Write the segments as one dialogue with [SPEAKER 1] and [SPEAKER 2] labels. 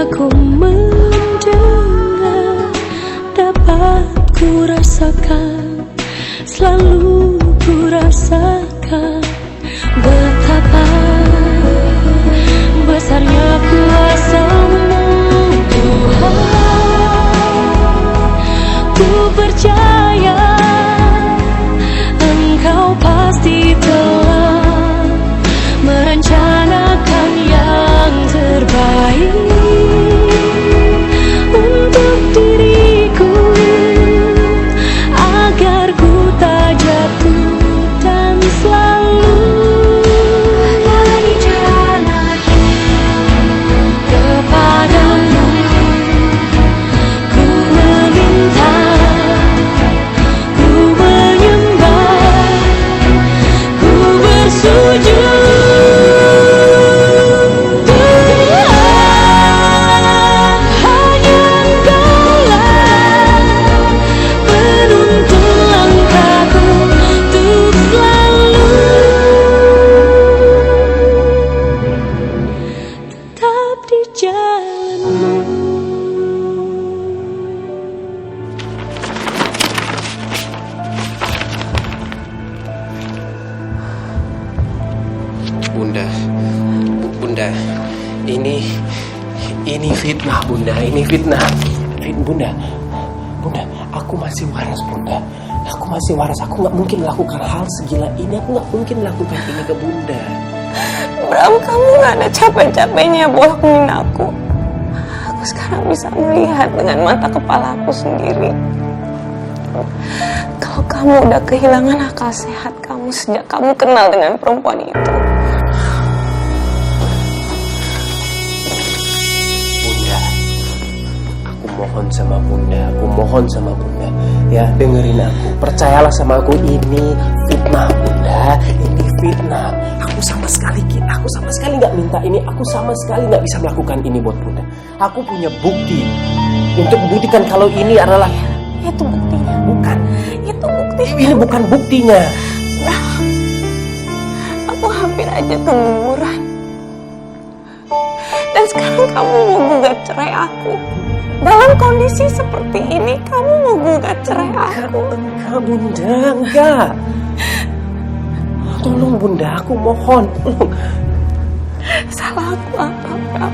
[SPEAKER 1] aku mendengar, dapat ku rasakan, selalu ku rasakan betapa besarnya kuasa-Mu Tuhan. Ku percaya Engkau pasti telah merencanakan yang terbaik untuk diriku, agar ku tak jatuh dan selalu dari jalanku kepadamu. Ku meminta, ku menyembah, ku bersujud.
[SPEAKER 2] Bunda, ini fitnah, Bunda, ini fitnah. Bunda, aku masih waras, Bunda. Aku masih waras, aku gak mungkin lakukan hal segila ini. Aku gak mungkin lakukan ini ke Bunda.
[SPEAKER 3] Bram, kamu gak ada capek-capeknya bohongin aku. Aku sekarang bisa melihat dengan mata kepala aku sendiri kalau kamu udah kehilangan akal sehat kamu sejak kamu kenal dengan perempuan itu.
[SPEAKER 2] Mohon sama Bunda, ya dengerin aku, percayalah sama aku, ini fitnah Bunda, ini fitnah. Aku sama sekali nggak minta ini, aku sama sekali nggak bisa melakukan ini buat Bunda. Aku punya bukti untuk membuktikan kalau ini adalah
[SPEAKER 3] itu buktinya.
[SPEAKER 2] Bukan,
[SPEAKER 3] itu buktinya.
[SPEAKER 2] ini bukan buktinya.
[SPEAKER 3] Aku hampir aja keguguran, dan sekarang kamu mau gugat cerai aku. Dalam kondisi seperti ini, kamu mau gugat cerai aku?
[SPEAKER 2] Enggak, Bunda, enggak. Tolong, Bunda, aku mohon, tolong.
[SPEAKER 3] Salah aku apa, Bram?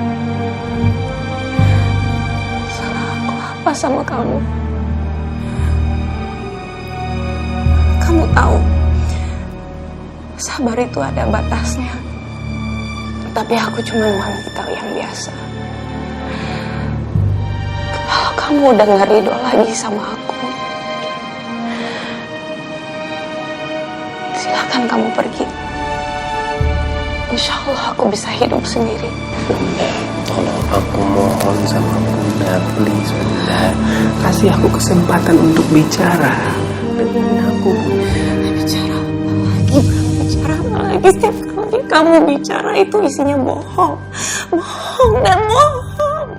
[SPEAKER 3] Salah aku apa sama kamu? Kamu tahu, sabar itu ada batasnya. Tapi aku cuma wanita yang biasa. Kalau kamu udah gak ridho lagi sama aku, silakan kamu pergi. Insya Allah aku bisa hidup sendiri.
[SPEAKER 2] Bunda, tolong, aku mohon sama Bunda, please Bunda, kasih aku kesempatan untuk bicara. Dengerin aku, Bunda.
[SPEAKER 3] Bicara apa lagi? Bicara apa lagi? Setiap kali kamu bicara itu isinya bohong, bohong dan bohong.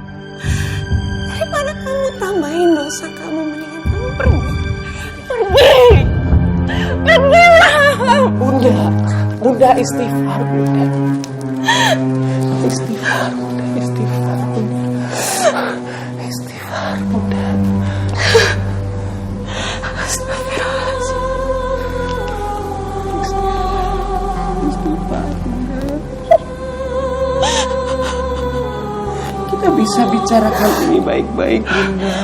[SPEAKER 3] Daripada kamu tambahin dosa kamu, mendingan kamu pergi. Pergilah.
[SPEAKER 2] Bunda istighfar, Bunda. Istighfar, Bunda. Istighfar, Bunda.
[SPEAKER 3] Astagfirullahaladzim.
[SPEAKER 2] Istighfar, Bunda. Kita bisa bicarakan ini baik-baik, Bunda.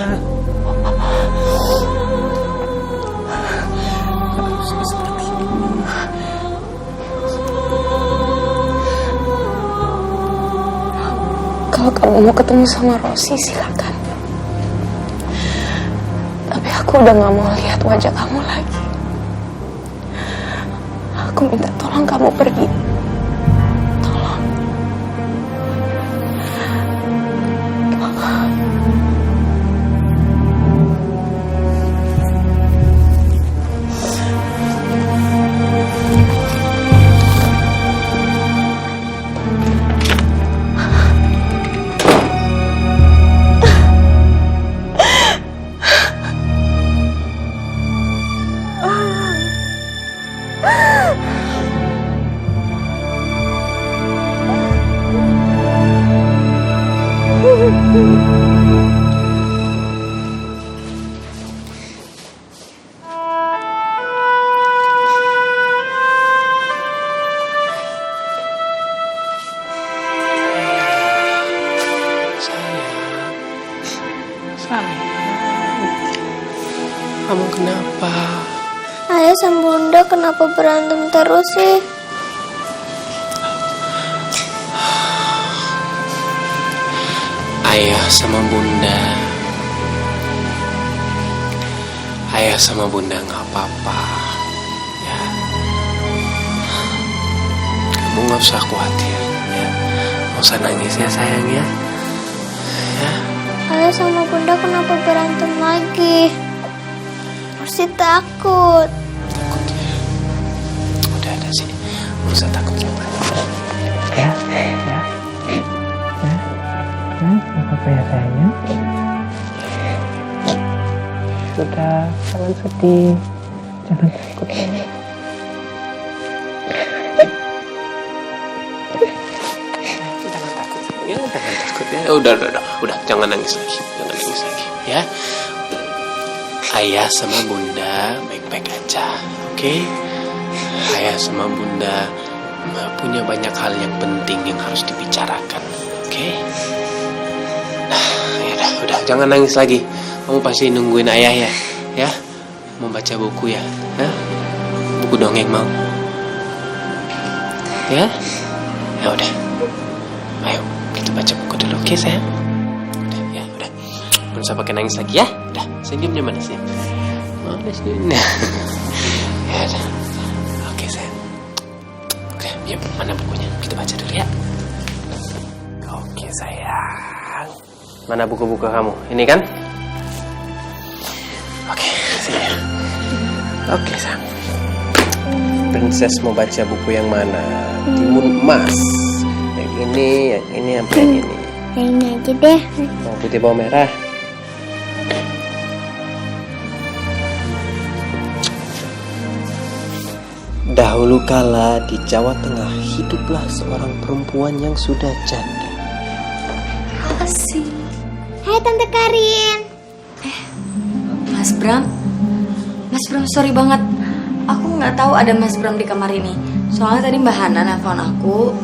[SPEAKER 3] Kalau kamu mau ketemu sama Rosi, silakan. Tapi aku udah gak mau lihat wajah kamu lagi. Aku minta tolong kamu pergi. Tolong.
[SPEAKER 2] Kamu kenapa?
[SPEAKER 4] Ayah sama bunda kenapa berantem terus sih?
[SPEAKER 2] Ayah sama bunda nggak apa-apa ya. Kamu nggak usah khawatir ya, nggak usah nangis ya sayang ya.
[SPEAKER 4] Ayah sama bunda kenapa berantem lagi? Masih takut.
[SPEAKER 2] Takut ya, udah ada sini, nggak usah takut sama ya, nggak apa-apa ya sayangnya. Sudah, jangan sedih, jangan takut ya. Jangan takut ya, jangan takut ya. Udah, jangan nangis lagi ya. Ayah sama bunda baik-baik aja, oke? Ayah sama bunda punya banyak hal yang penting yang harus dibicarakan, oke? Udah, jangan nangis lagi. Kamu pasti nungguin ayah ya? Mau baca buku ya? Hah? Buku dongeng mau? Ya? Ya udah. Ayo, kita baca buku dulu, oke sayang? Udah. Belum usah pakai nangis lagi ya? Udah, senyumnya manis ya? Manis nih. Ya udah. Oke sayang. Oke, yuk, mana bukunya? Kita baca dulu ya. Oke sayang. Mana buku-buku kamu? Ini kan? Oke, sini ya. Oke sayang. Princess mau baca buku yang mana? Timun Emas. Yang ini apa yang ini?
[SPEAKER 4] Yang ini aja deh.
[SPEAKER 2] Oh, putih bawang merah. Dahulu kala di Jawa Tengah hiduplah seorang perempuan yang sudah janda.
[SPEAKER 4] Asik. Hai Tante Karin.
[SPEAKER 3] Mas Bram, sorry banget. Aku nggak tahu ada Mas Bram di kamar ini. Soalnya tadi Mbak Hana nelfon aku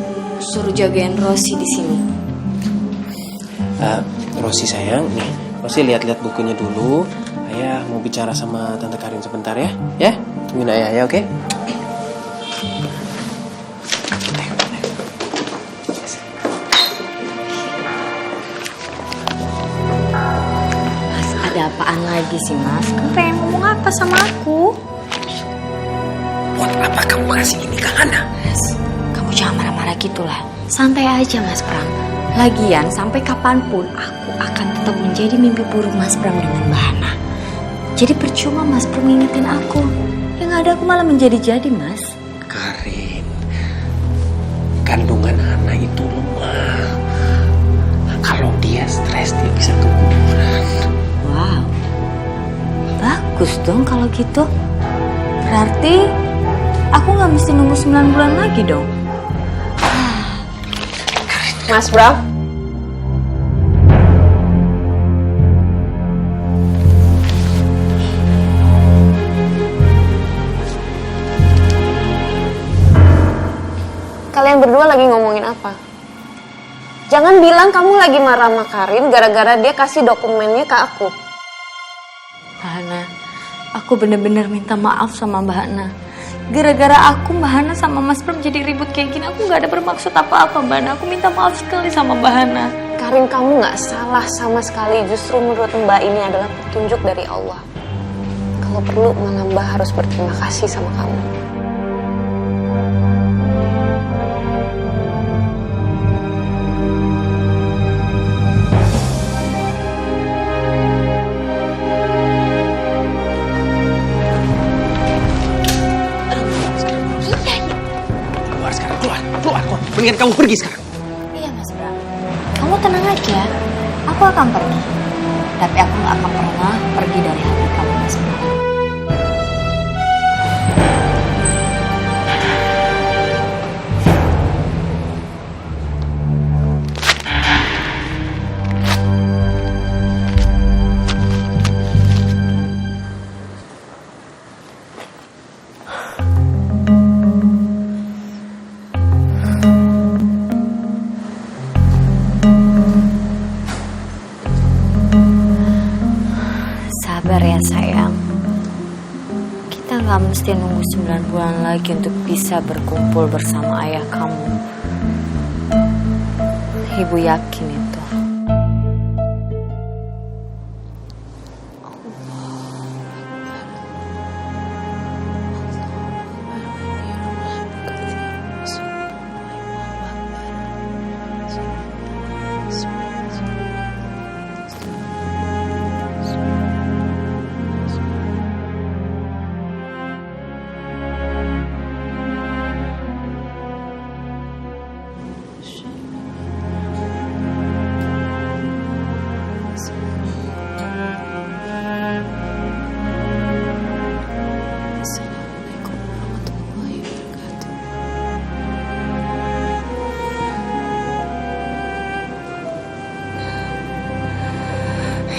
[SPEAKER 3] suruh jagain Rosi di sini.
[SPEAKER 2] Rosi sayang, nih Rosi lihat-lihat bukunya dulu. Ayah mau bicara sama Tante Karin sebentar ya. Ya, tungguin ayah ya, oke?
[SPEAKER 3] Mas, ada apaan lagi sih Mas? Kamu pengen ngomong apa sama aku?
[SPEAKER 2] Buat apa kamu kasih ini ke Hana?
[SPEAKER 3] Mas, kamu jangan marah-marah gitu lah. Santai aja Mas Bram. Lagian sampai kapanpun aku akan tetap menjadi mimpi buruk Mas Bram dengan Mbak Hana. Jadi percuma Mas Bram ngingetin aku. Yang ada aku malah menjadi-jadi Mas.
[SPEAKER 2] Karin, kandungan Hana itu lemah. Kalau dia stres dia bisa keguguran.
[SPEAKER 3] Wow, bagus dong kalau gitu. Berarti aku nggak mesti nunggu 9 bulan lagi dong. Mas Bram.
[SPEAKER 5] Kalian berdua lagi ngomongin apa? Jangan bilang kamu lagi marah sama Karin gara-gara dia kasih dokumennya ke aku.
[SPEAKER 3] Mbak Hana, aku bener-bener minta maaf sama Mbak Hana. Gara-gara aku, Mbak Hana sama Mas Bram jadi ribut kayak gini. Aku gak ada bermaksud apa-apa, Mbak Hana. Aku minta maaf sekali sama Mbak Hana.
[SPEAKER 5] Karin, kamu gak salah sama sekali. Justru menurut Mbak ini adalah petunjuk dari Allah. Kalau perlu malah Mbak harus berterima kasih sama kamu.
[SPEAKER 2] Keluar. Mendingan kamu pergi sekarang.
[SPEAKER 3] Iya, Mas Bram. Kamu tenang aja. Aku akan pergi. Tapi aku gak akan pernah pergi dari hati kamu, Mas Bram. sabar ya sayang. Kita nggak mesti nunggu 9 bulan lagi untuk bisa berkumpul bersama ayah kamu. Ibu yakin itu.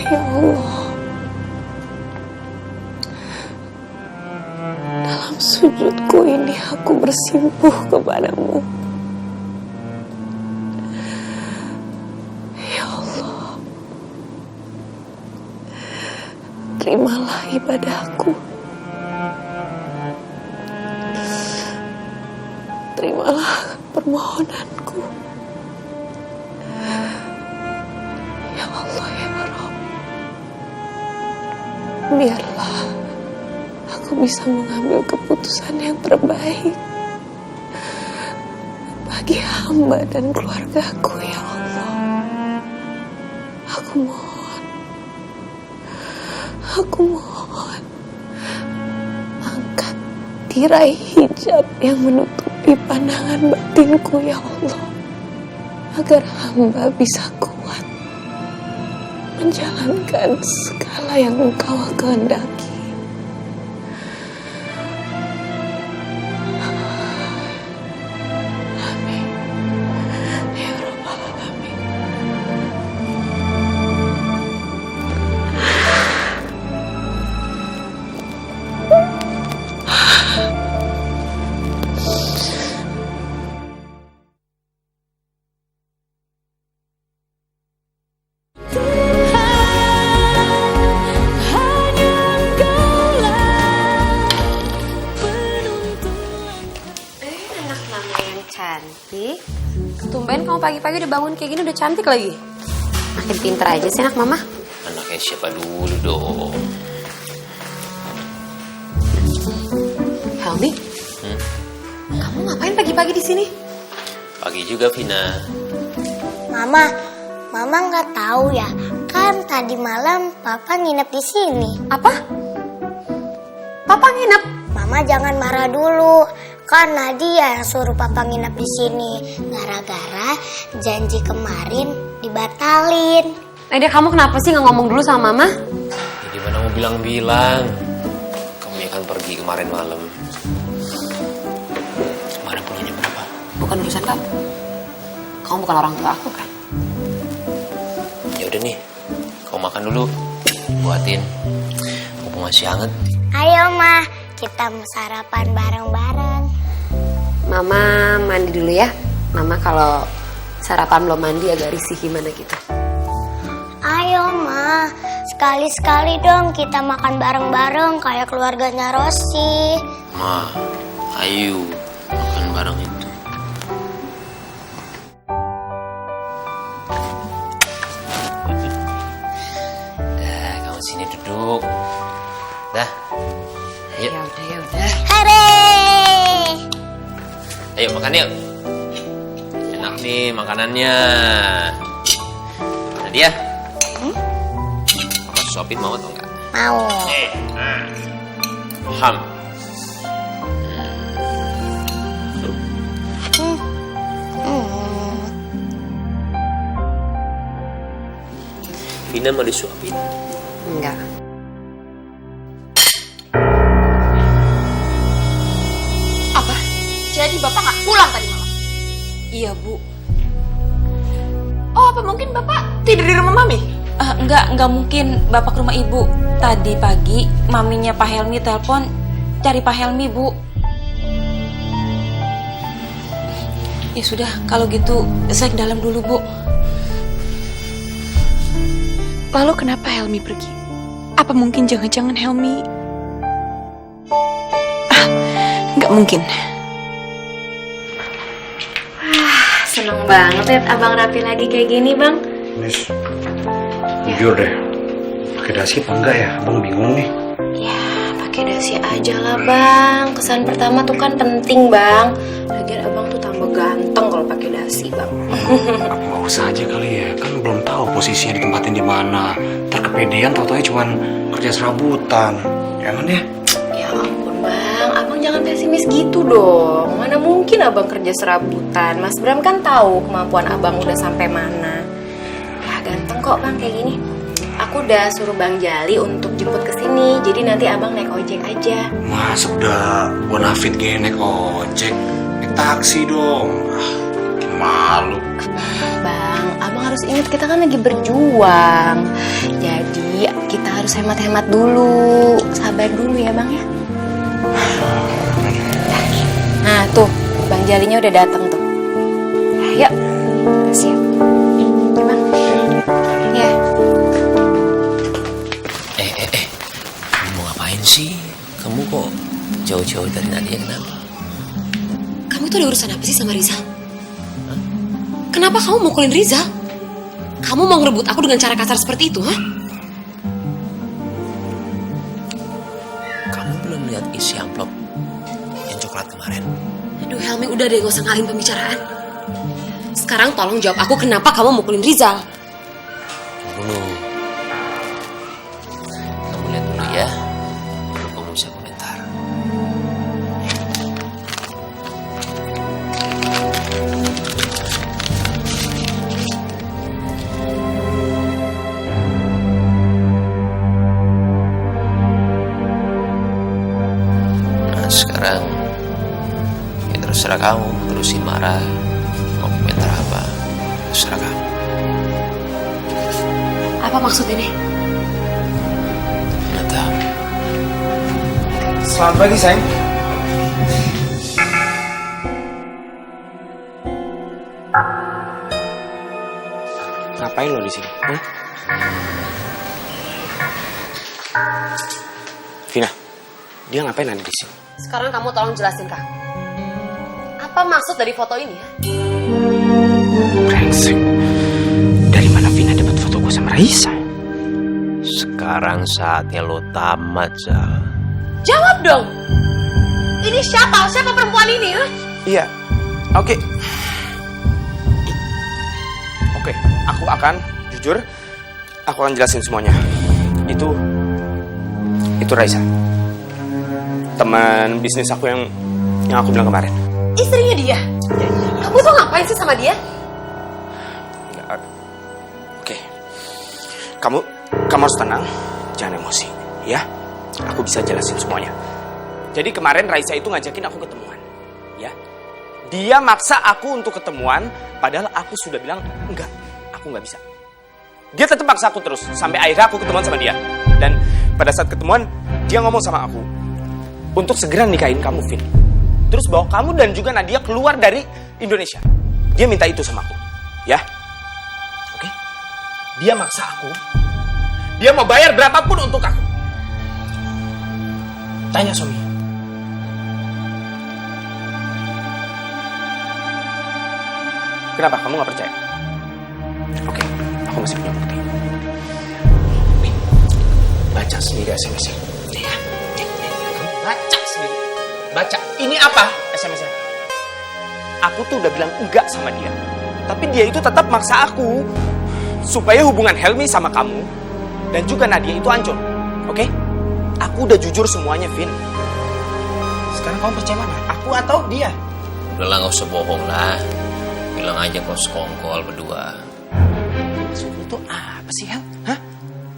[SPEAKER 5] Ya Allah, dalam sujudku ini aku bersimpuh kepadamu. Ya Allah, terimalah ibadahku. Terimalah permohonanku. Ya Allah, ya Rabb. Biarlah aku bisa mengambil keputusan yang terbaik bagi hamba dan keluargaku, ya Allah. Aku mohon, angkat tirai hijab yang menutupi pandangan batinku, ya Allah, agar hamba bisa kuat menjalankan segala yang Engkau kehendaki. Amin. Ya Rabbal Alamin. Anak mama yang cantik. Tumben kamu pagi-pagi udah bangun kayak gini, udah cantik lagi. Makin pinter aja sih anak mama.
[SPEAKER 2] Anaknya siapa dulu dong?
[SPEAKER 5] Helmi, kamu ngapain pagi-pagi di sini?
[SPEAKER 2] Pagi juga, Vina.
[SPEAKER 4] Mama nggak tahu ya, kan tadi malam Papa nginep di sini.
[SPEAKER 5] Apa? Papa nginep?
[SPEAKER 4] Mama jangan marah dulu, kan Nadia yang suruh Papa nginep di sini. Gara-gara janji kemarin dibatalin.
[SPEAKER 5] Nadia, kamu kenapa sih nggak ngomong dulu sama mama?
[SPEAKER 2] Jadi mana mau bilang-bilang? Kamu akan pergi kemarin malam. Kemarin pulangnya berapa?
[SPEAKER 5] Bukan urusan kamu. Kamu bukan orang tua aku kan?
[SPEAKER 2] Ya udah nih, kau makan dulu. Buatin. Mumpung masih hangat.
[SPEAKER 4] Ayo Ma, kita mau sarapan bareng-bareng.
[SPEAKER 5] Mama mandi dulu ya. Mama kalau sarapan belum mandi agak risih gimana gitu.
[SPEAKER 4] Ayo Ma, sekali-sekali dong kita makan bareng-bareng kayak keluarganya Rosi.
[SPEAKER 2] Ma, ayo makan bareng itu. Dah, kamu sini duduk. Dah, ayo.
[SPEAKER 5] Ya udah.
[SPEAKER 4] Hore!
[SPEAKER 2] Ayo makan yuk. Enak nih makanannya. Nadia, Papa suapin mau atau enggak?
[SPEAKER 4] Mau.
[SPEAKER 2] Ham. Vina mau disuapin?
[SPEAKER 5] Enggak.
[SPEAKER 6] Apa? Jadi Bapak nggak pulang tadi malam? Iya, Bu. Oh, apa mungkin Bapak tidur di rumah Mami?
[SPEAKER 1] Enggak mungkin Bapak ke rumah Ibu. Tadi pagi maminya Pak Helmi telepon cari Pak Helmi, Bu. Ya sudah, kalau gitu saya ke dalam dulu, Bu.
[SPEAKER 6] Lalu kenapa Helmi pergi?
[SPEAKER 7] Apa mungkin jangan-jangan Helmi... nggak mungkin.
[SPEAKER 3] Seneng banget liat abang rapi lagi kayak gini, Bang.
[SPEAKER 8] Miss, jujur deh, pakai dasi apa enggak ya? Abang bingung nih.
[SPEAKER 3] Ya, pakai dasi aja lah, Bang. Kesan pertama tuh kan penting, Bang. Lagian abang tuh tambah ganteng kalau pakai dasi, Bang.
[SPEAKER 8] Apa nggak usah aja kali ya? Kan belum tahu posisinya ditempatin di mana. Ntar kepedean tau-taunya cuman kerja serabutan. Jangan ya?
[SPEAKER 3] Ya ampun, Bang. Abang jangan pesimis gitu dong. Mana mungkin abang kerja serabutan. Mas Bram kan tahu kemampuan abang udah sampai mana. Ya ganteng kok, Bang, kayak gini. Aku udah suruh Bang Jali untuk jemput ke sini. Jadi nanti abang naik ojek aja.
[SPEAKER 8] Masa udah bonafit gini naik ojek? Naik taksi dong. Bikin malu.
[SPEAKER 3] Bang, abang harus ingat kita kan lagi berjuang. Jadi kita harus hemat-hemat dulu. Sabar dulu ya, Bang ya. Nah tuh, Bang Jalinya udah datang tuh. Yuk, siap. Bang. Ya.
[SPEAKER 2] Kamu mau ngapain sih? Kamu kok jauh-jauh dari Nadia, kenapa?
[SPEAKER 9] Kamu tuh ada urusan apa sih sama Rizal? Kenapa kamu mukulin Rizal? Kamu mau ngerebut aku dengan cara kasar seperti itu, ha?
[SPEAKER 2] Kamu belum lihat isi amplop yang coklat kemarin?
[SPEAKER 9] Aduh Helmi, udah deh, gak usah ngalihin pembicaraan. Sekarang tolong jawab aku, kenapa kamu mukulin Rizal?
[SPEAKER 2] Dulu. Kamu lihat dulu ya. Baru kamu bisa komentar. Nah sekarang ya terserah kamu. Terusin marah, mau komentar apa, terserah kamu.
[SPEAKER 9] Apa maksud ini?
[SPEAKER 2] Nggak tahu.
[SPEAKER 8] Selamat pagi, sayang. Ngapain lo di sini? Vina, dia ngapain ada di sini?
[SPEAKER 9] Sekarang kamu tolong jelasin, Kak. Apa maksud dari foto ini, ya?
[SPEAKER 8] Brengsek. Dari mana Vina dapat foto gue sama Raisa?
[SPEAKER 2] Sekarang saatnya lo tamat, Zal.
[SPEAKER 9] Jawab dong! Ini siapa? Siapa perempuan ini, ha?
[SPEAKER 8] Iya, oke. Oke, aku akan jujur, aku akan jelasin semuanya. Itu Raisa, teman bisnis aku yang aku bilang kemarin.
[SPEAKER 9] Istrinya dia? Kamu tuh ngapain sih sama dia?
[SPEAKER 8] Oke, kamu harus tenang, jangan emosi, ya. Aku bisa jelasin semuanya. Jadi kemarin Raisa itu ngajakin aku ketemuan, ya. Dia maksa aku untuk ketemuan, padahal aku sudah bilang enggak, aku nggak bisa. Dia tetap maksa aku terus, sampai akhirnya aku ketemuan sama dia. Dan pada saat ketemuan, dia ngomong sama aku untuk segera nikahin kamu, Vin. Terus bawa kamu dan juga Nadia keluar dari Indonesia. Dia minta itu sama aku, ya. Oke? Dia maksa aku. Dia mau bayar berapapun untuk aku. Tanya suami. Kenapa kamu nggak percaya? Oke, aku masih punya bukti. Nih, baca sendiri SMS-nya. Ya, baca sendiri. Baca. Ini apa SMS-nya? Aku tuh udah bilang enggak sama dia. Tapi dia itu tetap maksa aku supaya hubungan Helmi sama kamu dan juga Nadia itu hancur. Oke? Aku udah jujur semuanya, Vin. Sekarang kamu percaya mana? Aku atau dia?
[SPEAKER 2] Udah lah, gak usah bohong lah. Bilang aja kau sekongkol berdua.
[SPEAKER 8] Maksud lu tuh apa sih, Hel? Hah?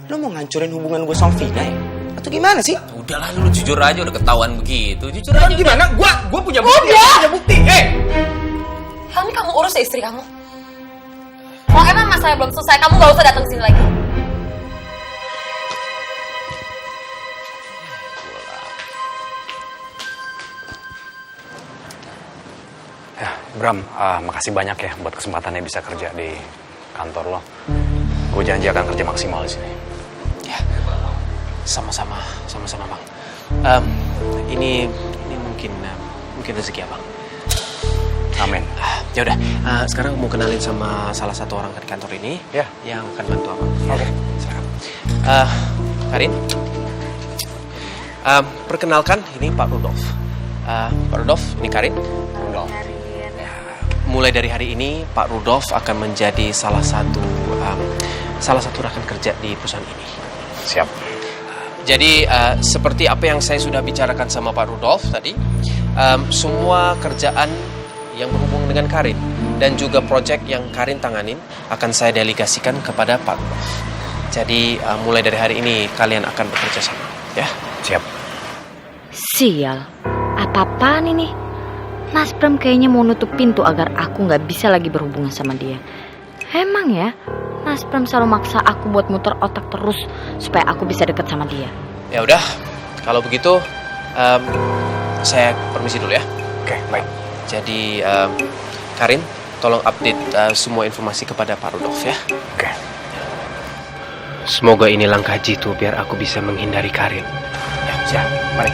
[SPEAKER 8] Lu mau ngancurin hubungan gue sama Vina ya? Atau gimana sih?
[SPEAKER 2] Udahlah, lu jujur aja, udah ketahuan begitu. Jujur
[SPEAKER 8] Kan
[SPEAKER 2] aja.
[SPEAKER 8] gimana? Gue punya bukti. Aku punya bukti.
[SPEAKER 9] Helmi, kamu urus ya istri kamu. Kalau emang masalah belum selesai, kamu gak usah datang sini lagi.
[SPEAKER 8] Ya, Bram, makasih banyak ya buat kesempatannya bisa kerja di kantor lo. Gue janji akan kerja maksimal di sini. Ya.
[SPEAKER 2] Sama-sama bang. Ini mungkin rezeki abang.
[SPEAKER 8] Amin.
[SPEAKER 2] Ya udah, sekarang mau kenalin sama salah satu orang di kantor ini,
[SPEAKER 8] Ya.
[SPEAKER 2] yang akan bantu abang.
[SPEAKER 8] Oke.
[SPEAKER 2] Silakan. Karin, perkenalkan ini Pak Rudolf. Pak Rudolf, ini Karin.
[SPEAKER 8] Rudolf.
[SPEAKER 2] Mulai dari hari ini Pak Rudolf akan menjadi salah satu rekan kerja di perusahaan ini.
[SPEAKER 8] Siap.
[SPEAKER 2] Jadi seperti apa yang saya sudah bicarakan sama Pak Rudolf tadi, semua kerjaan yang berhubungan dengan Karin dan juga proyek yang Karin tanganin akan saya delegasikan kepada Pak Rudolf. Jadi mulai dari hari ini kalian akan bekerja sama, ya?
[SPEAKER 8] Siap.
[SPEAKER 3] Sial, apa-apaan ini? Mas Pram kayaknya mau nutup pintu agar aku nggak bisa lagi berhubungan sama dia. Emang ya, Mas Pram selalu maksa aku buat muter otak terus supaya aku bisa deket sama dia.
[SPEAKER 2] Ya udah, kalau begitu saya permisi dulu ya.
[SPEAKER 8] Oke, baik.
[SPEAKER 2] Jadi Karin, tolong update semua informasi kepada Pak Rudolf ya.
[SPEAKER 8] Oke.
[SPEAKER 2] Semoga ini langkah jitu biar aku bisa menghindari Karin.
[SPEAKER 8] Ya, siap. Mari.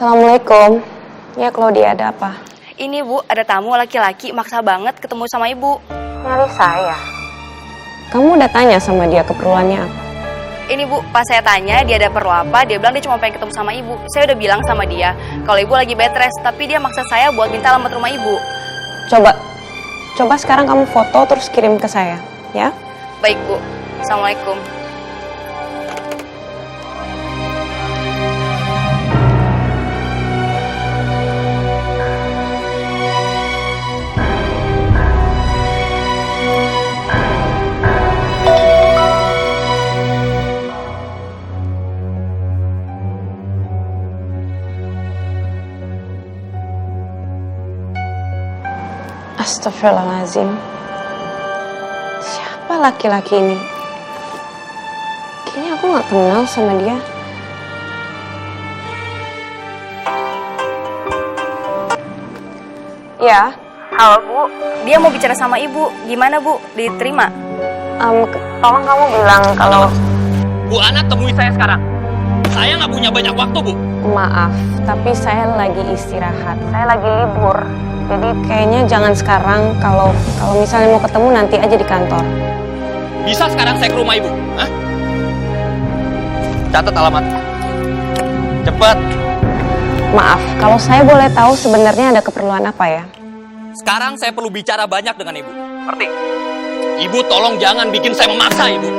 [SPEAKER 5] Assalamualaikum. Ya Claudia, ada apa?
[SPEAKER 10] Ini Bu, ada tamu laki-laki maksa banget ketemu sama Ibu.
[SPEAKER 5] Nyari saya. Kamu udah tanya sama dia keperluannya apa?
[SPEAKER 10] Ini Bu, pas saya tanya dia ada perlu apa, dia bilang dia cuma pengen ketemu sama Ibu. Saya udah bilang sama dia kalau Ibu lagi bed rest, tapi dia maksa saya buat minta alamat rumah Ibu.
[SPEAKER 5] Coba sekarang kamu foto terus kirim ke saya, ya?
[SPEAKER 10] Baik Bu, Assalamualaikum.
[SPEAKER 5] Astagfirullahaladzim. Siapa laki-laki ini? Kayaknya aku gak kenal sama dia. Ya.
[SPEAKER 10] Halo Bu, dia mau bicara sama Ibu. Gimana Bu, diterima?
[SPEAKER 5] Tolong kamu bilang kalau...
[SPEAKER 11] Bu Ana temui saya sekarang. Saya nggak punya banyak waktu, Bu.
[SPEAKER 5] Maaf, tapi saya lagi istirahat. Saya lagi libur. Jadi kayaknya jangan sekarang. Kalau misalnya mau ketemu nanti aja di kantor.
[SPEAKER 11] Bisa sekarang saya ke rumah Ibu? Hah? Catat alamat. Cepat.
[SPEAKER 5] Maaf, kalau saya boleh tahu sebenarnya ada keperluan apa ya?
[SPEAKER 11] Sekarang saya perlu bicara banyak dengan Ibu. Ngerti? Ibu tolong jangan bikin saya memaksa, Ibu.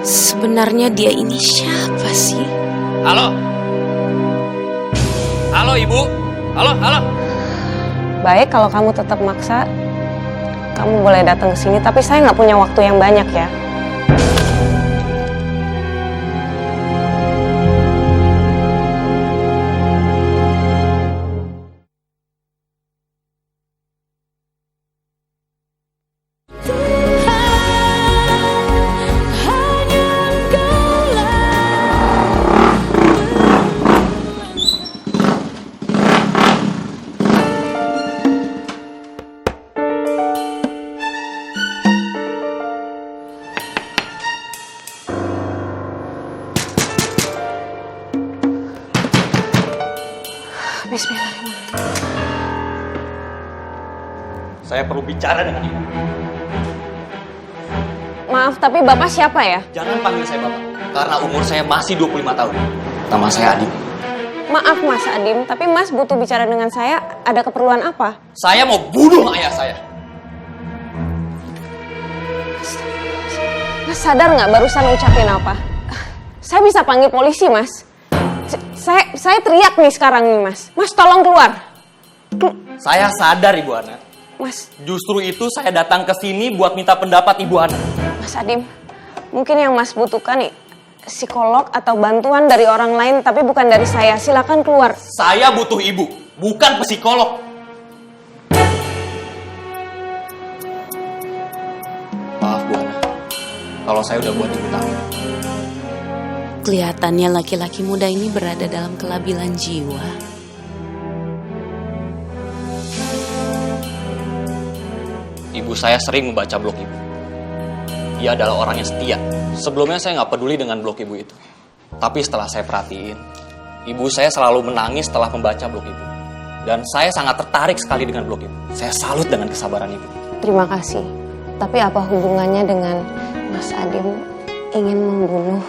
[SPEAKER 9] Sebenarnya dia ini siapa sih?
[SPEAKER 11] Halo? Halo, Ibu? Halo?
[SPEAKER 5] Baik, kalau kamu tetap maksa, kamu boleh datang ke sini. Tapi saya nggak punya waktu yang banyak ya.
[SPEAKER 11] Saya perlu bicara dengan Ibu.
[SPEAKER 5] Maaf, tapi Bapak siapa ya?
[SPEAKER 11] Jangan panggil saya Bapak. Karena umur saya masih 25 tahun. Nama saya Adim.
[SPEAKER 5] Maaf Mas Adim, tapi Mas butuh bicara dengan saya. Ada keperluan apa?
[SPEAKER 11] Saya mau bunuh ayah saya.
[SPEAKER 5] Mas sadar nggak barusan ucapin apa? Saya bisa panggil polisi, Mas. Saya teriak nih sekarang nih, Mas. Mas tolong keluar.
[SPEAKER 11] Saya sadar Ibu Ana.
[SPEAKER 5] Mas.
[SPEAKER 11] Justru itu saya datang ke sini buat minta pendapat Ibu Ana.
[SPEAKER 5] Mas Adim, Mungkin yang Mas butuhkan nih psikolog atau bantuan dari orang lain, tapi bukan dari saya. Silakan keluar.
[SPEAKER 11] Saya butuh ibu, bukan psikolog. Maaf Bu Ana, kalau saya udah buat ibu takut.
[SPEAKER 7] Kelihatannya laki-laki muda ini berada dalam kelabilan jiwa.
[SPEAKER 11] Ibu saya sering membaca blog ibu. Dia adalah orang yang setia. Sebelumnya saya nggak peduli dengan blog ibu itu. Tapi setelah saya perhatiin, ibu saya selalu menangis setelah membaca blog ibu. Dan saya sangat tertarik sekali dengan blog ibu. Saya salut dengan kesabaran ibu.
[SPEAKER 5] Terima kasih. Tapi apa hubungannya dengan Mas Adim ingin membunuh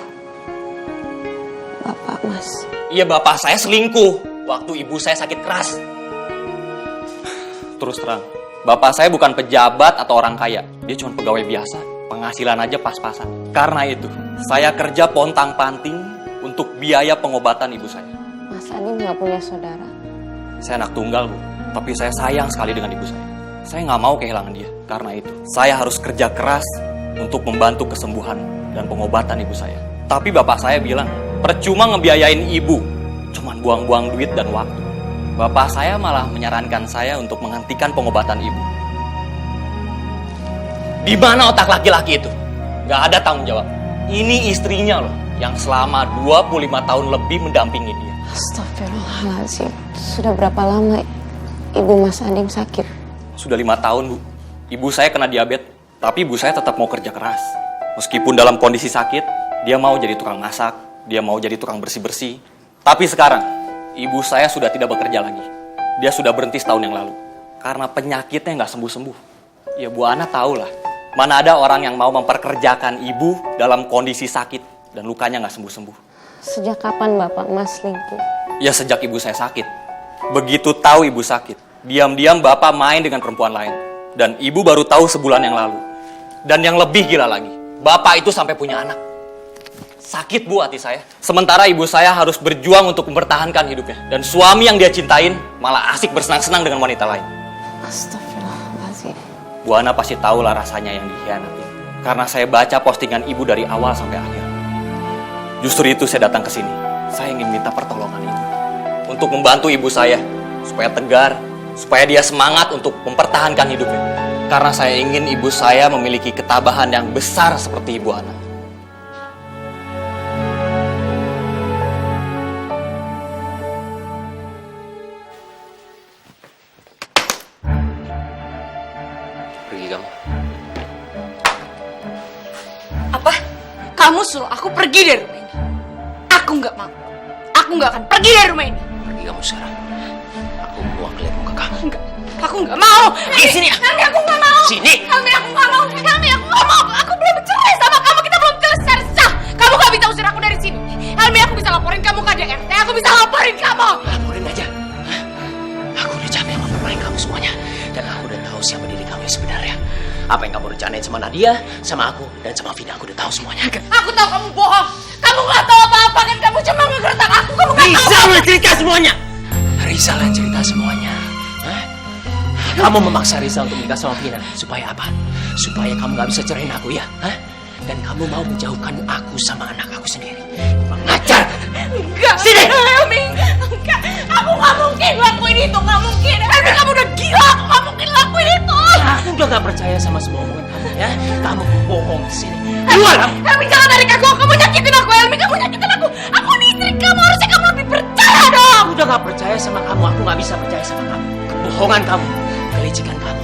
[SPEAKER 5] Bapak Mas?
[SPEAKER 11] Iya, bapak saya selingkuh waktu ibu saya sakit keras. Terus terang, bapak saya bukan pejabat atau orang kaya. Dia cuma pegawai biasa. Penghasilan aja pas-pasan. Karena itu, saya kerja pontang-panting untuk biaya pengobatan ibu saya.
[SPEAKER 5] Mas Adim nggak punya saudara?
[SPEAKER 11] Saya anak tunggal, Bu. Tapi saya sayang sekali dengan ibu saya. Saya nggak mau kehilangan dia. Karena itu, saya harus kerja keras untuk membantu kesembuhan dan pengobatan ibu saya. Tapi bapak saya bilang, percuma ngebiayain ibu. Cuman buang-buang duit dan waktu. Bapak saya malah menyarankan saya untuk menghentikan pengobatan ibu. Di mana otak laki-laki itu? Gak ada tanggung jawab. Ini istrinya loh, yang selama 25 tahun lebih mendampingi dia.
[SPEAKER 5] Astagfirullahaladzim. Sudah berapa lama ibu Mas Adim sakit?
[SPEAKER 11] Sudah 5 tahun, Bu. Ibu saya kena diabetes, tapi ibu saya tetap mau kerja keras. Meskipun dalam kondisi sakit, dia mau jadi tukang masak, dia mau jadi tukang bersih-bersih. Tapi sekarang, ibu saya sudah tidak bekerja lagi. Dia sudah berhenti setahun yang lalu. Karena penyakitnya nggak sembuh-sembuh. Ya Bu Ana tahu lah. Mana ada orang yang mau memperkerjakan ibu dalam kondisi sakit dan lukanya nggak sembuh-sembuh.
[SPEAKER 5] Sejak kapan Bapak Mas selingkuh?
[SPEAKER 11] Ya sejak ibu saya sakit. Begitu tahu ibu sakit, diam-diam Bapak main dengan perempuan lain. Dan ibu baru tahu sebulan yang lalu. Dan yang lebih gila lagi, Bapak itu sampai punya anak. Sakit Bu hati saya. Sementara ibu saya harus berjuang untuk mempertahankan hidupnya. Dan suami yang dia cintain malah asik bersenang-senang dengan wanita lain.
[SPEAKER 5] Astagfirullahaladzim.
[SPEAKER 11] Bu Ana pasti tahu lah rasanya yang dikhianati. Karena saya baca postingan ibu dari awal sampai akhir. Justru itu saya datang ke sini. Saya ingin minta pertolongan ibu. Untuk membantu ibu saya. Supaya tegar. Supaya dia semangat untuk mempertahankan hidupnya. Karena saya ingin ibu saya memiliki ketabahan yang besar seperti Ibu Ana. Pergi kamu.
[SPEAKER 6] Apa? Kamu suruh aku pergi dari rumah ini? Aku nggak mau. Aku nggak akan pergi dari rumah ini.
[SPEAKER 2] Pergi kamu sekarang. Aku mau ngeliat muka kamu.
[SPEAKER 6] Enggak. Aku nggak mau.
[SPEAKER 2] Di sini.
[SPEAKER 6] Helmi, aku nggak mau.
[SPEAKER 2] Sini.
[SPEAKER 6] Helmi, aku nggak mau. Helmi, aku nggak mau. Aku belum bercerai sama kamu. Kita belum jelas secara sah. Kamu nggak bisa usir aku dari sini. Helmi, aku bisa laporin kamu ke ADRT. Aku bisa laporin kamu.
[SPEAKER 2] Laporin aja. Hah? Aku udah capek mempermain kamu semuanya. Dan aku udah tahu siapa diri kamu yang sebenarnya. Apa yang kamu rencanain sama Nadia, sama aku, dan sama Vina. Aku udah tahu semuanya.
[SPEAKER 6] Aku tahu kamu bohong. Kamu nggak tahu apa-apa kan? Kamu cuma ngegertak aku. Kamu nggak tahu.
[SPEAKER 2] Rizal yang cerita semuanya. Rizal yang cerita semuanya. Hah? Kamu memaksa Rizal untuk nikah sama Vina. Supaya apa? Supaya kamu gak bisa cerain aku ya? Hah? Dan kamu mau menjauhkan aku sama anak aku sendiri. Kurang ajar.
[SPEAKER 6] Enggak.
[SPEAKER 2] Sini.
[SPEAKER 6] Helmi, enggak. Aku nggak mungkin lakuin itu. Nggak mungkin. Helmi, kamu udah gila. Aku nggak mungkin lakuin itu.
[SPEAKER 2] Aku udah gak percaya sama semua omongan kamu ya. Kamu bohong di sini. Keluar kamu.
[SPEAKER 6] Helmi, jangan tarik aku. Kamu nyakitin aku, Helmi. Kamu nyakitin aku. Aku ini istri kamu. Harusnya kamu lebih percaya dong.
[SPEAKER 2] Aku udah gak percaya sama kamu. Aku gak bisa percaya sama kamu. Kebohongan kamu, kelicikan kamu,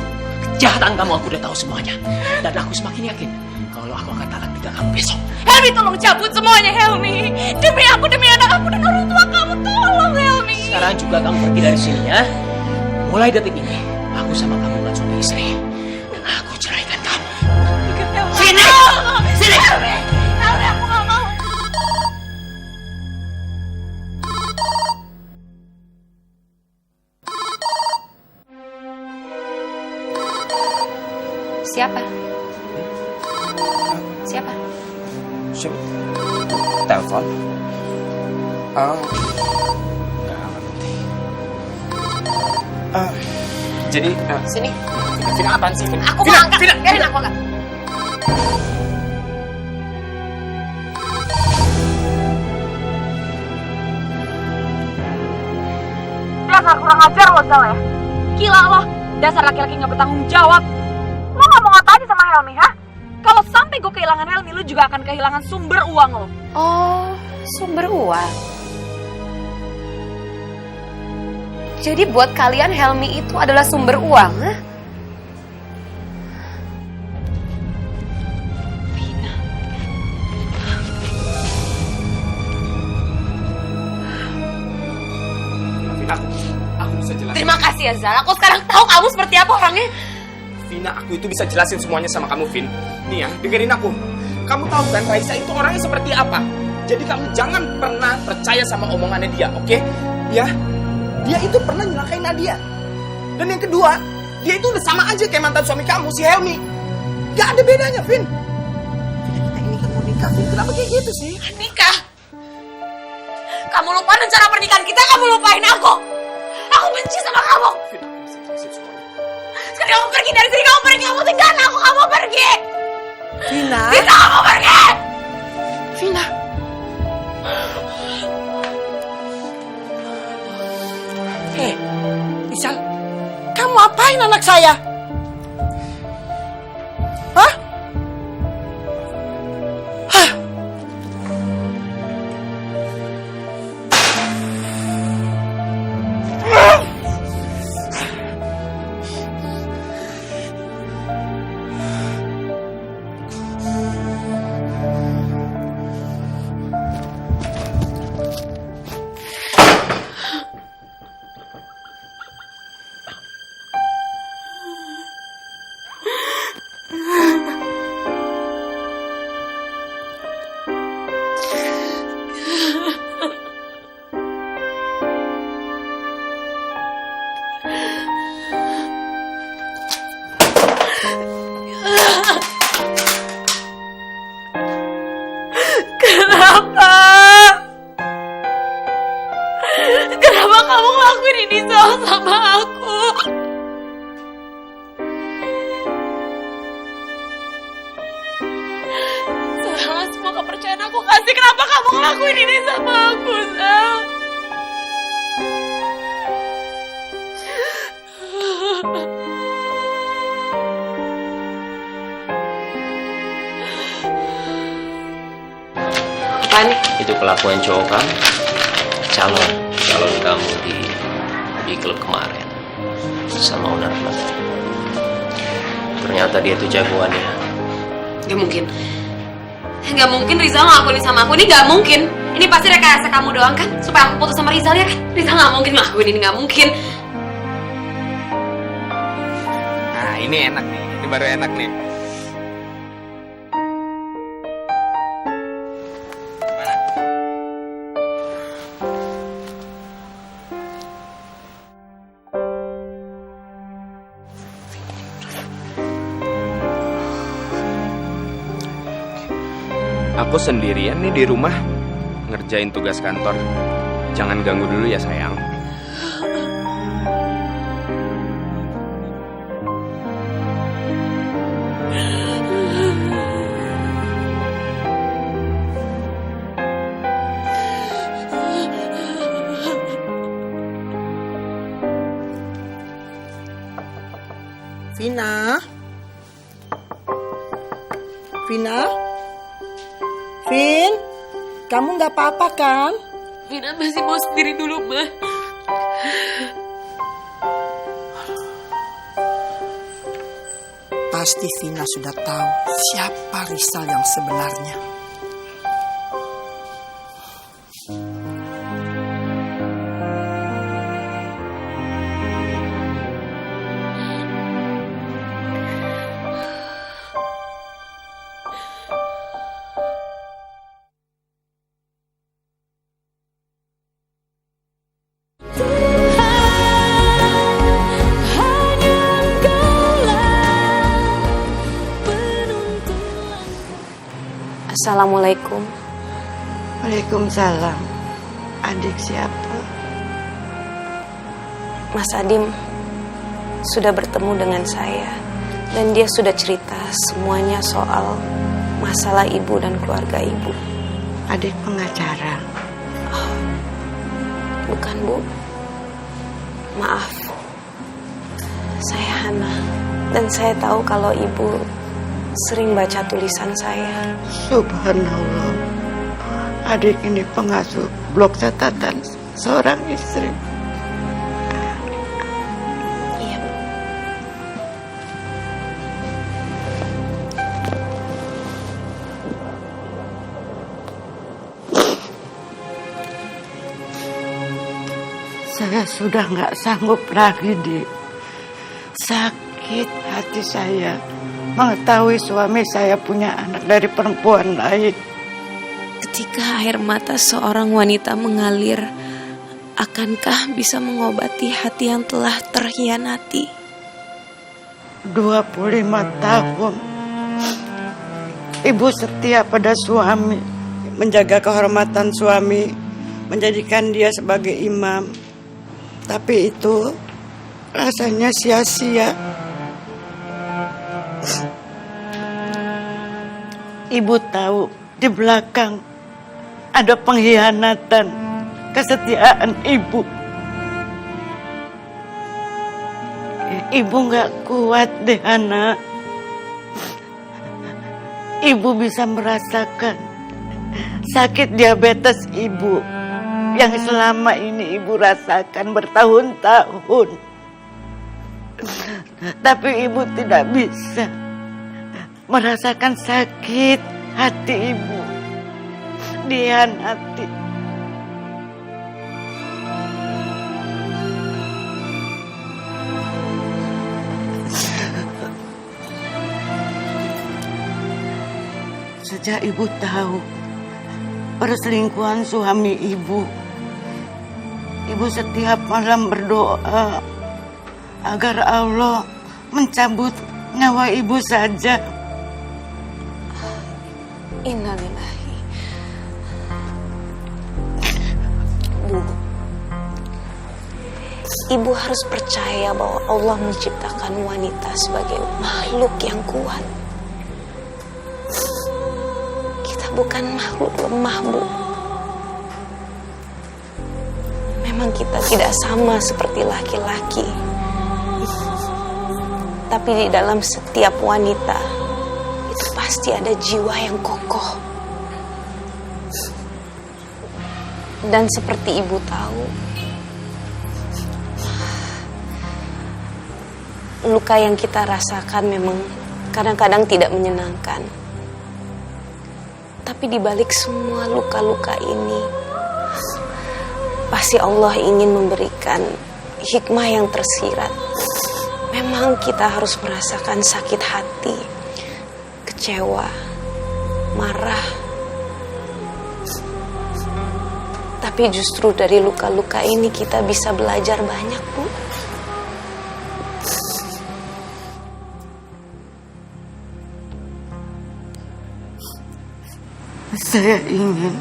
[SPEAKER 2] kejahatan kamu, aku udah tahu semuanya. Dan aku semakin yakin kalau aku akan talak nikah kamu besok.
[SPEAKER 6] Helmi, tolong cabut semuanya, Helmi. Demi aku, demi anak aku dan orang tua kamu. Tolong, Helmi.
[SPEAKER 2] Sekarang juga kamu pergi dari sini ya. Mulai detik ini, aku sama kamu bukan suami istri. Dan aku ceraikan kamu. Sini! Sini!
[SPEAKER 6] Helmi, Helmi, aku gak mau.
[SPEAKER 10] Siapa? Siapa?
[SPEAKER 8] Siapa? Telepon. Oh. Jadi
[SPEAKER 6] Sini.
[SPEAKER 8] Vina apaan sih?
[SPEAKER 6] Aku nggak angkat. Biarin aku angkat. gagal ya? Gila lo, dasar laki-laki gak bertanggung jawab. Lo ngomong apa aja sama Helmi, ha? Kalau sampai gue kehilangan Helmi, lo juga akan kehilangan sumber uang lo.
[SPEAKER 3] Oh, sumber uang. Jadi buat kalian Helmi itu adalah sumber uang, ha?
[SPEAKER 8] Aku bisa jelasin.
[SPEAKER 9] Terima kasih ya Zal, aku sekarang tahu kamu seperti apa orangnya.
[SPEAKER 8] Vina, aku itu bisa jelasin semuanya sama kamu, Vin. Nih ya, dengerin aku. Kamu tahu kan Raisa itu orangnya seperti apa? Jadi kamu jangan pernah percaya sama omongannya dia, oke? Ya, dia itu pernah nyelakain Nadia. Dan yang kedua, dia itu udah sama aja kayak mantan suami kamu, si Helmi. Gak ada bedanya, Vin. Kita ini kan mau nikah, Vin. Kenapa kayak gitu sih?
[SPEAKER 9] Nikah? Kamu lupa rencana pernikahan kita, kamu lupain aku. Aku benci sama kamu.
[SPEAKER 8] Vin, aku bisa jelasin semuanya.
[SPEAKER 9] Sekarang kamu pergi dari sini, kamu pergi, kamu tinggalin aku, kamu pergi.
[SPEAKER 2] Vina.
[SPEAKER 9] Bisa kamu pergi.
[SPEAKER 2] Vina. Rizal, kamu apain anak saya? Hah? Hah?
[SPEAKER 9] Kenapa kamu ngelakuin ini sama aku? Salah semua kepercayaan aku kasih. Kenapa kamu ngelakuin ini sama aku, Sal?
[SPEAKER 2] Apa nih?
[SPEAKER 12] Itu kelakuan cowok kamu, calon kamu di klub kemarin sama owner klub. Ternyata dia tuh jagoannya.
[SPEAKER 9] Gak mungkin. Gak mungkin Rizal ngelakuin sama aku. Ini gak mungkin. Ini pasti rekayasa kamu doang kan? Supaya aku putus sama Rizal ya kan? Rizal gak mungkin ngelakuin ini, gak mungkin.
[SPEAKER 8] Nah, ini enak nih. Ini baru enak nih. Aku sendirian nih di rumah ngerjain tugas kantor. Jangan ganggu dulu ya sayang.
[SPEAKER 2] Vina? Vina? Vin? Kamu nggak apa-apa kan?
[SPEAKER 9] Vina masih mau sendiri dulu, Ma.
[SPEAKER 2] Pasti Vina sudah tahu siapa Rizal yang sebenarnya.
[SPEAKER 5] Assalamualaikum.
[SPEAKER 13] Waalaikumsalam. Adik siapa?
[SPEAKER 5] Mas Adim sudah bertemu dengan saya dan dia sudah cerita semuanya soal masalah ibu dan keluarga ibu.
[SPEAKER 13] Adik pengacara.
[SPEAKER 5] Oh, bukan, Bu. Maaf. Saya Hana, dan saya tahu kalau ibu sering baca tulisan saya.
[SPEAKER 13] Subhanallah, adik ini pengasuh blok catatan seorang istri.
[SPEAKER 5] Iya, Bu.
[SPEAKER 13] Saya sudah nggak sanggup lagi, Dik. Sakit hati saya mengetahui suami saya punya anak dari perempuan lain.
[SPEAKER 7] Ketika air mata seorang wanita mengalir, akankah bisa mengobati hati yang telah terhianati?
[SPEAKER 13] 25 tahun ibu setia pada suami, menjaga kehormatan suami, menjadikan dia sebagai imam. Tapi itu rasanya sia-sia. Ibu tahu di belakang ada pengkhianatan kesetiaan ibu. Ibu gak kuat deh, anak. Ibu bisa merasakan sakit diabetes ibu yang selama ini ibu rasakan bertahun-tahun. Tapi ibu tidak bisa merasakan sakit hati ibu dihianati. Sejak ibu tahu perselingkuhan suami ibu, ibu setiap malam berdoa agar Allah mencabut nyawa ibu saja.
[SPEAKER 5] Innalillahi. Bu, ibu harus percaya bahwa Allah menciptakan wanita sebagai makhluk yang kuat. Kita bukan makhluk lemah, Bu. Memang kita tidak sama seperti laki-laki. Tapi di dalam setiap wanita itu pasti ada jiwa yang kokoh. Dan seperti ibu tahu, luka yang kita rasakan memang kadang-kadang tidak menyenangkan. Tapi di balik semua luka-luka ini, pasti Allah ingin memberikan hikmah yang tersirat. Memang kita harus merasakan sakit hati, kecewa, marah. Tapi justru dari luka-luka ini kita bisa belajar banyak, Bu.
[SPEAKER 13] Saya ingin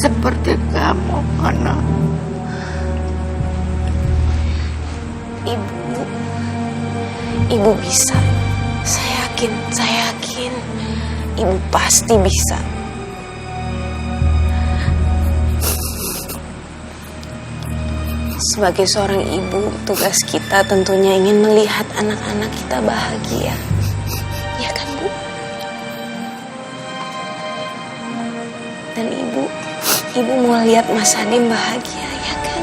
[SPEAKER 13] seperti kamu, anak.
[SPEAKER 5] Ibu bisa. Saya yakin. Ibu pasti bisa. Sebagai seorang ibu, tugas kita tentunya ingin melihat anak-anak kita bahagia. Ya kan, Bu? Dan ibu mau lihat Mas Adim bahagia, ya kan?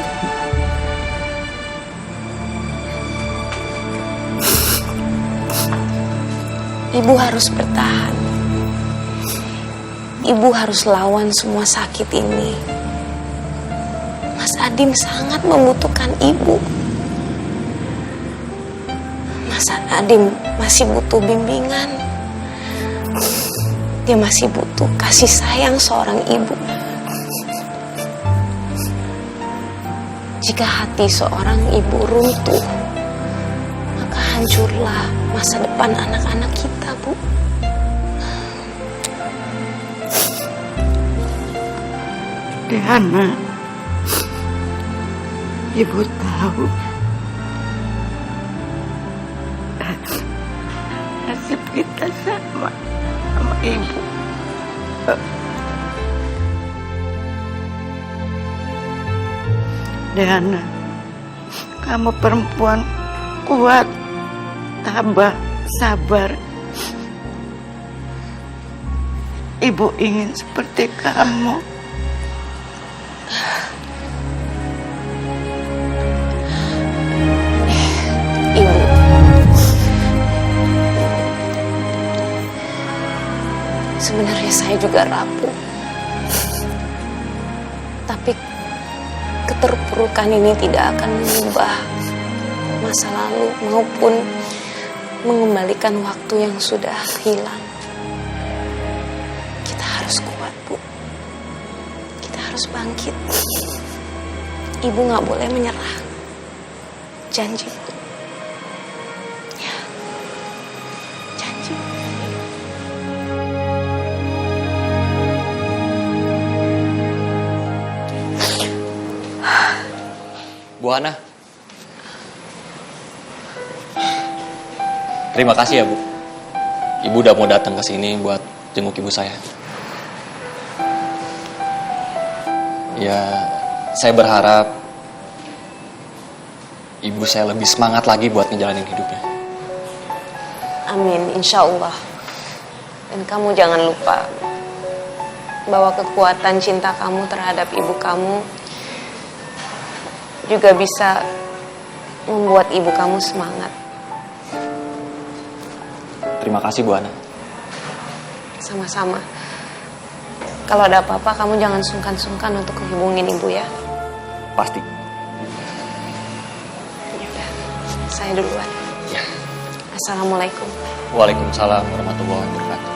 [SPEAKER 5] Ibu harus bertahan. Ibu harus lawan semua sakit ini. Mas Adim sangat membutuhkan ibu. Mas Adim masih butuh bimbingan. Dia masih butuh kasih sayang seorang ibu. Jika hati seorang ibu runtuh, maka hancurlah masa depan anak-anak kita, Bu.
[SPEAKER 13] Diana, ibu tahu nasib kita sama ibu. Deana, kamu perempuan kuat, tabah, sabar. Ibu ingin seperti kamu.
[SPEAKER 5] Ibu, sebenarnya saya juga rapuh. Tapi keterpurukan ini tidak akan mengubah masa lalu maupun mengembalikan waktu yang sudah hilang. Kita harus kuat, Bu. Kita harus bangkit. Ibu nggak boleh menyerah. Janji, Bu. Ya. Janji.
[SPEAKER 11] Bu Hana. Terima kasih ya, Bu. Ibu udah mau datang ke sini buat jenguk ibu saya. Ya, saya berharap ibu saya lebih semangat lagi buat ngejalanin hidupnya.
[SPEAKER 5] Amin, insya Allah. Dan kamu jangan lupa bahwa kekuatan cinta kamu terhadap ibu kamu juga bisa membuat ibu kamu semangat.
[SPEAKER 11] Terima kasih, Bu Hana.
[SPEAKER 5] Sama-sama. Kalau ada apa-apa, kamu jangan sungkan-sungkan untuk menghubungin ibu ya.
[SPEAKER 11] Pasti.
[SPEAKER 5] Yaudah, saya duluan. Ya. Assalamualaikum.
[SPEAKER 11] Waalaikumsalam warahmatullahi wabarakatuh.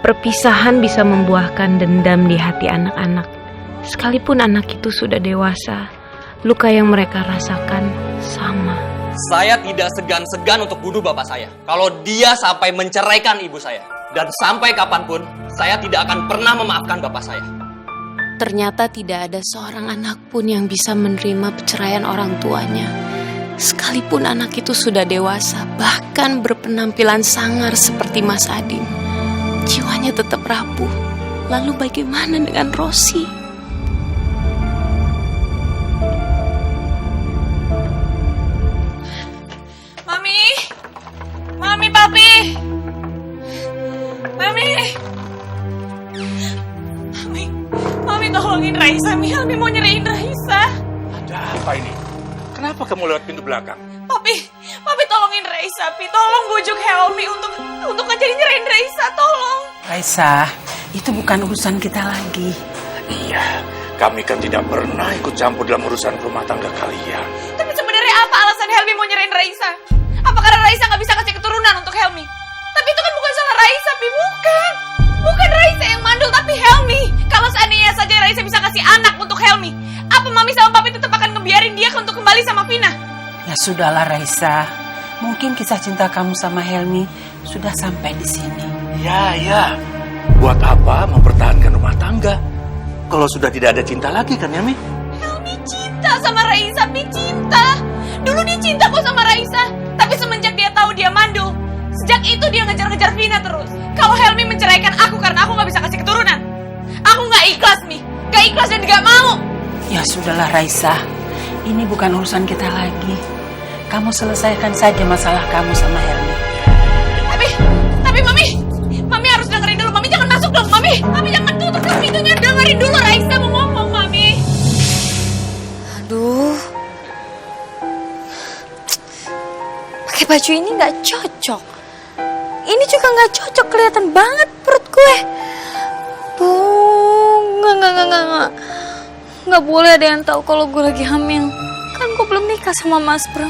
[SPEAKER 7] Perpisahan bisa membuahkan dendam di hati anak-anak. Sekalipun anak itu sudah dewasa, luka yang mereka rasakan sama.
[SPEAKER 11] Saya tidak segan-segan untuk bunuh bapak saya. Kalau dia sampai menceraikan ibu saya. Dan sampai kapanpun, saya tidak akan pernah memaafkan bapak saya.
[SPEAKER 7] Ternyata tidak ada seorang anak pun yang bisa menerima perceraian orang tuanya. Sekalipun anak itu sudah dewasa, bahkan berpenampilan sangar seperti Mas Adin. Jiwanya tetap rapuh. Lalu bagaimana dengan Rosi?
[SPEAKER 6] Mami! Mami, Papi! Mami! Mami tolongin Raisa, Helmi mau nyerahin Raisa.
[SPEAKER 14] Ada apa ini? Kenapa kamu lewat pintu belakang?
[SPEAKER 6] Papi tolongin Raisa, Pi. Tolong bujuk Helmi untuk ngajarin nyerahin Raisa, tolong.
[SPEAKER 15] Raisa, itu bukan urusan kita lagi.
[SPEAKER 14] Iya, kami kan tidak pernah ikut campur dalam urusan rumah tangga kalian.
[SPEAKER 6] Tapi sebenarnya apa alasan Helmi mau nyerahin Raisa? Apa karena Raisa nggak bisa kasih keturunan untuk Helmi? Tapi itu kan bukan salah Raisa, Pi. Bukan Raisa yang mandul, tapi Helmi. Kalau seandainya saja Raisa bisa kasih anak untuk Helmi, apa Mami sama Papi tetap akan ngebiarin dia untuk kembali sama Vina?
[SPEAKER 15] Ya sudahlah Raisa, mungkin kisah cinta kamu sama Helmi sudah sampai di sini.
[SPEAKER 14] Ya. Buat apa mempertahankan rumah tangga? Kalau sudah tidak ada cinta lagi kan, Helmi?
[SPEAKER 6] Helmi cinta sama Raisa, Pi, cinta. Dulu dia cinta kok sama Raisa. Tapi semenjak dia tahu dia mandul, sejak itu dia ngejar-ngejar Vina terus. Kalau Helmi menceraikan aku karena aku gak bisa kasih keturunan, aku gak ikhlas, Mi. Gak ikhlas dan gak mau.
[SPEAKER 15] Ya sudahlah Raisa, ini bukan urusan kita lagi. Kamu selesaikan saja masalah kamu sama Helmi.
[SPEAKER 6] Tapi Mami harus dengerin dulu. Mami jangan masuk dong, Mami jangan tutup pintunya. Dengerin dulu Raisa mau ngomong, Mami.
[SPEAKER 3] Aduh, pakai baju ini nggak cocok. Ini juga nggak cocok, kelihatan banget perut gue. Tuh, nggak boleh ada yang tahu kalau gue lagi hamil. Kan gue belum nikah sama Mas Bram.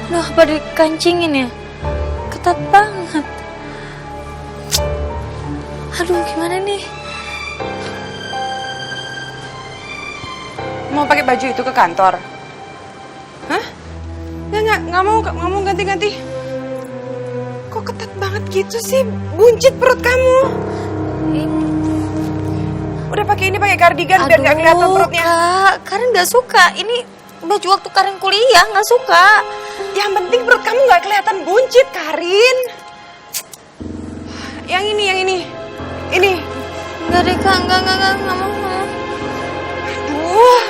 [SPEAKER 3] Aduh, apa dikancingin ya? Ketat banget. Aduh, gimana nih?
[SPEAKER 16] Mau pakai baju itu ke kantor? Hah? Nggak mau ganti-ganti. Kok ketat banget gitu sih? Buncit perut kamu. Udah pakai ini, pakai kardigan biar nggak kelihatan perutnya.
[SPEAKER 3] Kak, Karen nggak suka. Ini baju waktu Karin kuliah, nggak suka.
[SPEAKER 16] Yang penting perut kamu nggak kelihatan buncit, Karin. Yang ini. Ini.
[SPEAKER 3] Enggak deh Kak, enggak mau.
[SPEAKER 16] Aduh.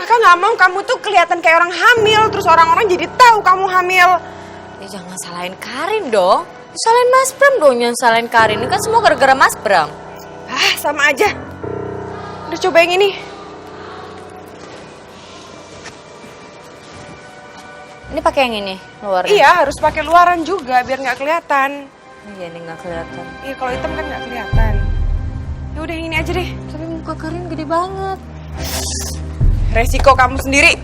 [SPEAKER 16] Kakak nggak mau kamu tuh kelihatan kayak orang hamil, terus orang-orang jadi tahu kamu hamil.
[SPEAKER 3] Ya jangan salahin Karin dong. Salahin Mas Bram dong, jangan salahin Karin. Ini kan semua gara-gara Mas Bram.
[SPEAKER 16] Ah, sama aja. Udah coba yang ini.
[SPEAKER 3] Ini pakai yang ini, luarnya.
[SPEAKER 16] Iya, harus pakai luaran juga biar nggak kelihatan.
[SPEAKER 3] Iya, ini nggak kelihatan.
[SPEAKER 16] Iya, kalau hitam kan nggak kelihatan. Ya udah yang ini aja deh.
[SPEAKER 3] Tapi muka Karin gede banget.
[SPEAKER 16] Resiko kamu sendiri.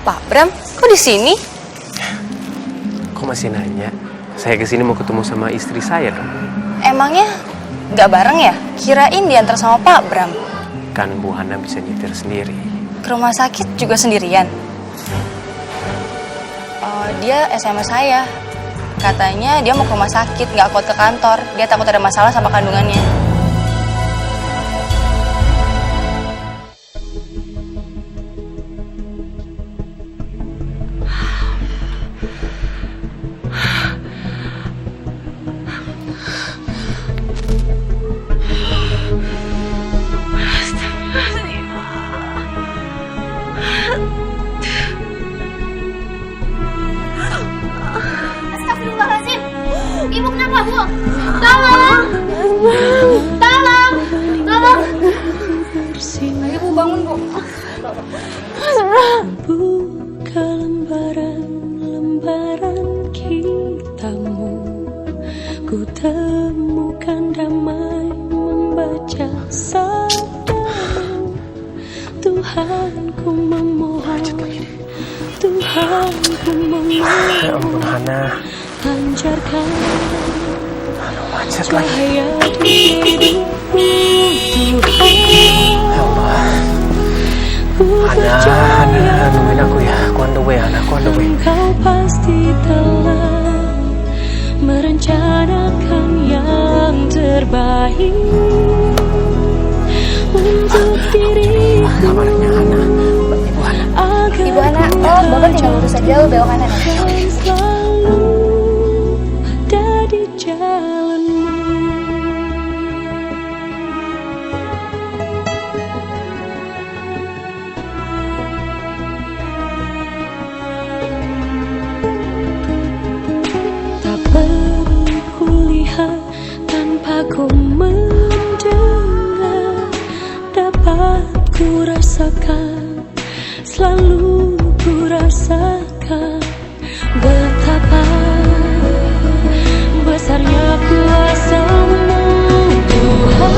[SPEAKER 3] Pak Bram, kok di sini?
[SPEAKER 2] Kok masih nanya? Saya kesini mau ketemu sama istri saya kan?
[SPEAKER 10] Emangnya nggak bareng ya? Kirain diantar sama Pak Bram.
[SPEAKER 2] Kan Bu Hana bisa nyetir sendiri.
[SPEAKER 10] Ke rumah sakit juga sendirian? Dia SMS saya. Katanya dia mau ke rumah sakit, nggak kuat ke kantor. Dia takut ada masalah sama kandungannya.
[SPEAKER 4] Astagfirullahaladzim. Ibu kenapa, Bu? Tolong! Tolong! Tolong! Ibu bangun, Bu.
[SPEAKER 17] Buka lembaran kitamu, ku temukan damai membaca sabdamu. Tuhanku memohon, Tuhanku memohon.
[SPEAKER 2] Ya ampun Hana.
[SPEAKER 17] Pancarkan
[SPEAKER 2] macet lagi.
[SPEAKER 17] cahaya di hidupku, Tuhan.
[SPEAKER 2] Ya Allah. Hana, nungguin aku ya. Aku on the way, Hana. Aku on the way.
[SPEAKER 17] Engkau pasti telah merencanakan yang terbaik untuk diriku.
[SPEAKER 2] Kabarnya Hana. Ibu Hana.
[SPEAKER 10] Ibu Hana, Bapak tinggal lurus aja, lu belok kanan.
[SPEAKER 17] Selalu ada di jalanmu. Tak perlu kulihat tanpa ku mendengar, dapat ku rasakan, selalu ku rasakan betapa besarnya kuasa-Mu, Tuhan.